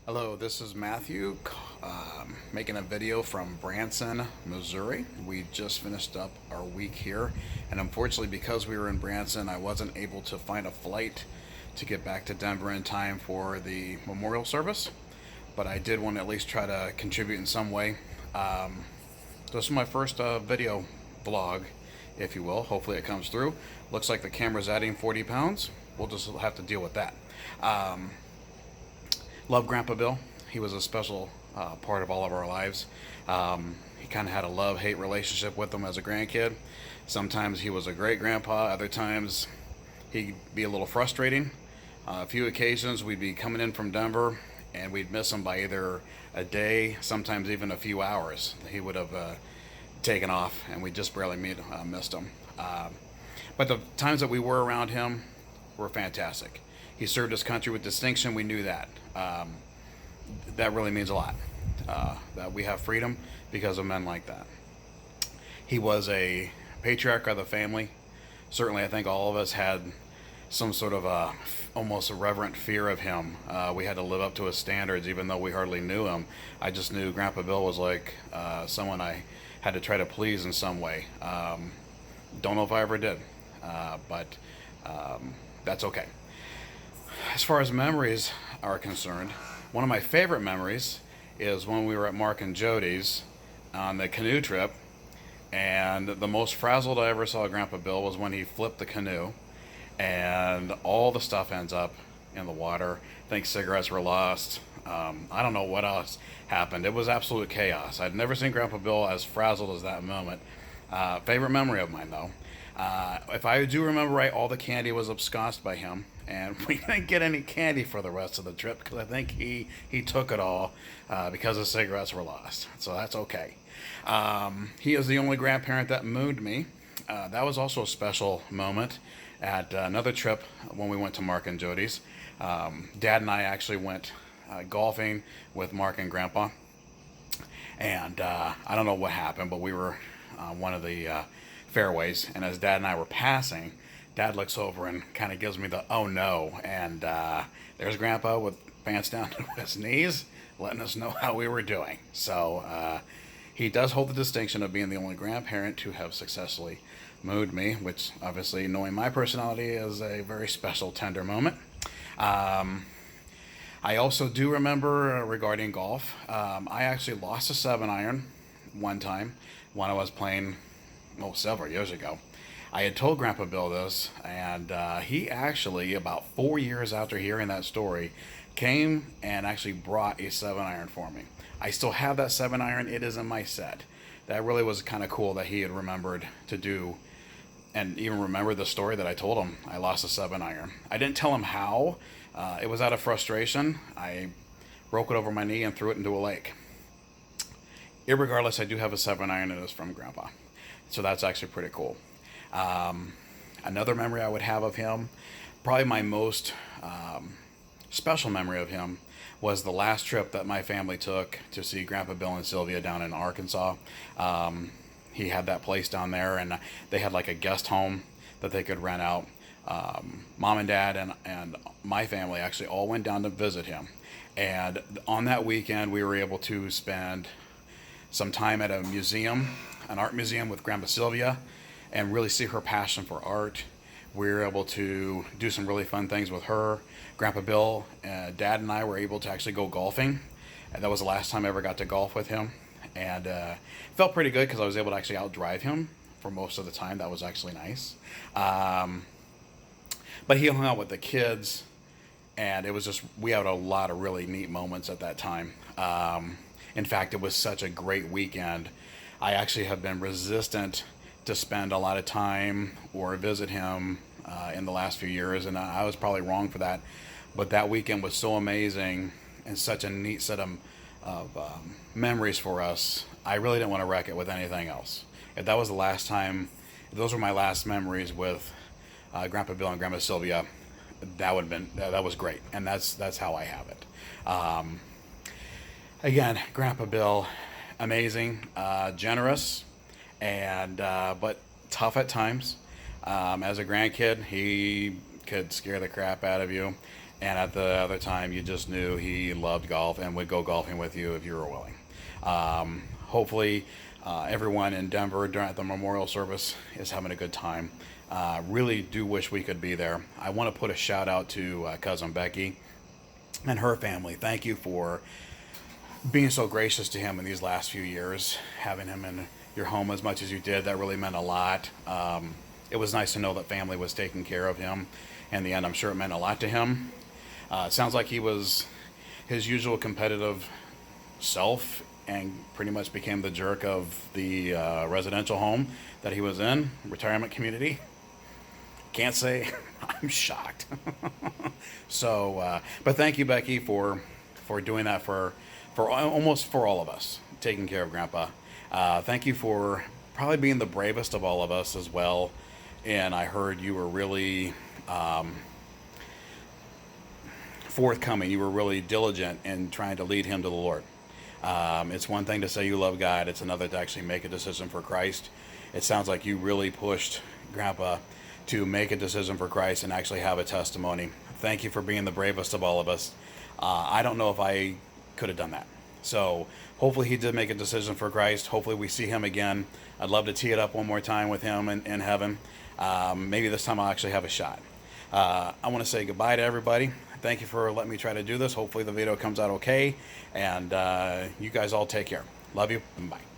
Hello, this is Matthew making a video from Branson, Missouri. We just finished up our week here, and unfortunately, because we were in Branson, I wasn't able to find a flight to get back to Denver in time for the memorial service. But I did want to at least try to contribute in some way. This is my first video vlog, if you will. Hopefully, it comes through. Looks like the camera's adding 40 pounds. We'll just have to deal with that. Love Grandpa Bill. He was a special part of all of our lives. He kind of had a love-hate relationship with him as a grandkid. Sometimes he was a great grandpa. Other times he'd be a little frustrating. A few occasions we'd be coming in from Denver and we'd miss him by either a day, sometimes even a few hours. He would have taken off and we just barely missed him. But the times that we were around him were fantastic. He served his country with distinction. We knew that. That really means a lot. That we have freedom because of men like that. He was a patriarch of the family. Certainly, I think all of us had some sort of almost a reverent fear of him. We had to live up to his standards, even though we hardly knew him. I just knew Grandpa Bill was like someone I had to try to please in some way. Don't know if I ever did, but that's okay. As far as memories are concerned, one of my favorite memories is when we were at Mark and Jody's on the canoe trip, and the most frazzled I ever saw Grandpa Bill was when he flipped the canoe, and all the stuff ends up in the water. I think cigarettes were lost. I don't know what else happened. It was absolute chaos. I'd never seen Grandpa Bill as frazzled as that moment. Favorite memory of mine, though. If I do remember right, all the candy was absconded by him, and we didn't get any candy for the rest of the trip because I think he took it all because the cigarettes were lost. So that's okay. He is the only grandparent that mooned me. That was also a special moment at another trip when we went to Mark and Jody's. Dad and I actually went golfing with Mark and Grandpa, and I don't know what happened, but we were on one of the fairways, and as Dad and I were passing, Dad looks over and kind of gives me the oh no, and there's Grandpa with pants down to his knees, letting us know how we were doing. So he does hold the distinction of being the only grandparent to have successfully mooned me, which obviously, knowing my personality, is a very special, tender moment. I also do remember regarding golf, I actually lost a 7-iron one time when I was playing, well, several years ago. I had told Grandpa Bill this, and he actually, about 4 years after hearing that story, came and actually brought a 7-iron for me. I still have that 7-iron. It is in my set. That really was kind of cool that he had remembered to do and even remember the story that I told him. I lost a 7-iron. I didn't tell him how. It was out of frustration. I broke it over my knee and threw it into a lake. Irregardless, I do have a 7-iron, and it is from Grandpa. So that's actually pretty cool. Another memory I would have of him, probably my most special memory of him, was the last trip that my family took to see Grandpa Bill and Sylvia down in Arkansas. He had that place down there, and they had like a guest home that they could rent out. Mom and Dad and my family actually all went down to visit him. And on that weekend, we were able to spend some time at a museum, an art museum with Grandma Sylvia, and really see her passion for art. We were able to do some really fun things with her. Grandpa Bill, Dad, and I were able to actually go golfing. And that was the last time I ever got to golf with him. And felt pretty good because I was able to actually outdrive him for most of the time. That was actually nice. But he hung out with the kids, and it was just, we had a lot of really neat moments at that time. In fact, it was such a great weekend. I actually have been resistant to spend a lot of time or visit him in the last few years, and I was probably wrong for that. But that weekend was so amazing and such a neat set of memories for us. I really didn't want to wreck it with anything else. If that was the last time, if those were my last memories with Grandpa Bill and Grandma Sylvia, that would have been that was great, and that's how I have it. Again, Grandpa Bill, amazing, generous, and but tough at times. As a grandkid, he could scare the crap out of you, and at the other time, you just knew he loved golf and would go golfing with you if you were willing. Hopefully, everyone in Denver during the memorial service is having a good time. Really do wish we could be there. I want to put a shout out to cousin Becky and her family. Thank you for being so gracious to him in these last few years, having him in your home as much as you did. That really meant a lot. It was nice to know that family was taking care of him. In the end, I'm sure it meant a lot to him. It sounds like he was his usual competitive self and pretty much became the jerk of the residential home that he was in, retirement community. Can't say I'm shocked. So, but thank you, Becky, for doing that for almost for all of us, taking care of Grandpa. Thank you for probably being the bravest of all of us as well. And I heard you were really forthcoming. You were really diligent in trying to lead him to the Lord. It's one thing to say you love God. It's another to actually make a decision for Christ. It sounds like you really pushed Grandpa to make a decision for Christ and actually have a testimony. Thank you for being the bravest of all of us. I don't know if I could have done that. So hopefully he did make a decision for Christ. Hopefully we see him again. I'd love to tee it up one more time with him in heaven. Maybe this time I'll actually have a shot. I want to say goodbye to everybody. Thank you for letting me try to do this. Hopefully the video comes out okay. And you guys all take care. Love you. Bye.